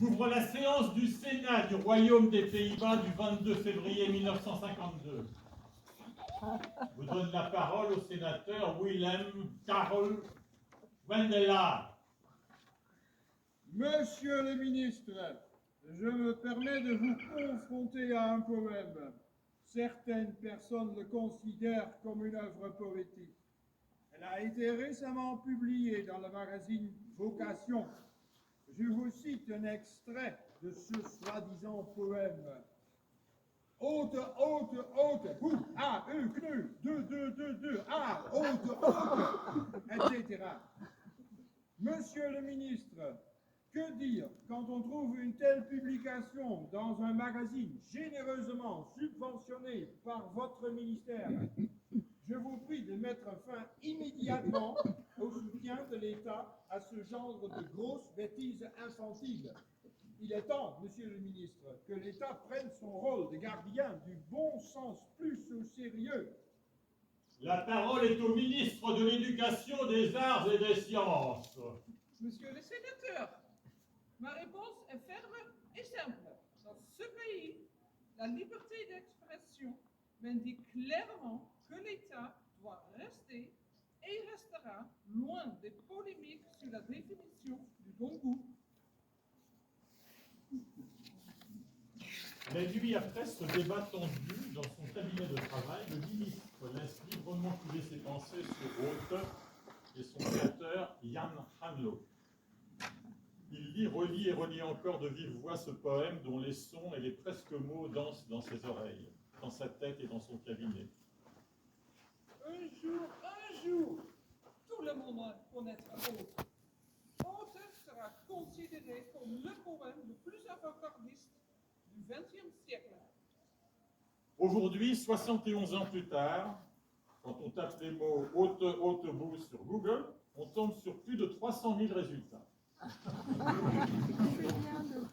J'ouvre la séance du Sénat du Royaume des Pays-Bas du 22 février 1952. Je vous donne la parole au sénateur Willem Karel Wendelaar. Monsieur le ministre, je me permets de vous confronter à un poème. Certaines personnes le considèrent comme une œuvre poétique. Elle a été récemment publiée dans le magazine Vocation. Je vous cite un extrait de ce soi-disant poème. Haute, haute, haute, bou, a, e, cnu, deux, a, haute, haute, etc. Monsieur le ministre, que dire quand on trouve une telle publication dans un magazine généreusement subventionné par votre ministère? Je vous prie de mettre fin immédiatement au soutien de l'État à ce genre de grosses bêtises infantiles. Il est temps, monsieur le ministre, que l'État prenne son rôle de gardien du bon sens plus au sérieux. La parole est au ministre de l'Éducation, des Arts et des Sciences. Monsieur le sénateur, ma réponse est ferme et simple. Dans ce pays, la liberté d'expression m'indique clairement que l'État doit rester et restera loin des polémiques sur la définition du bon goût. La nuit après ce débat tendu dans son cabinet de travail, le ministre laisse librement couler ses pensées sur Haute et son créateur Jan Hanlo. Il lit, relit et relit encore de vive voix ce poème dont les sons et les presque mots dansent dans ses oreilles, dans sa tête et dans son cabinet. Un jour, tout le monde connaîtra Haute. Haute sera considéré comme le poème le plus avant-gardiste du XXe siècle. Aujourd'hui, 71 ans plus tard, quand on tape les mots Haute, Haute bout sur Google, on tombe sur plus de 300 000 résultats. C'est bien de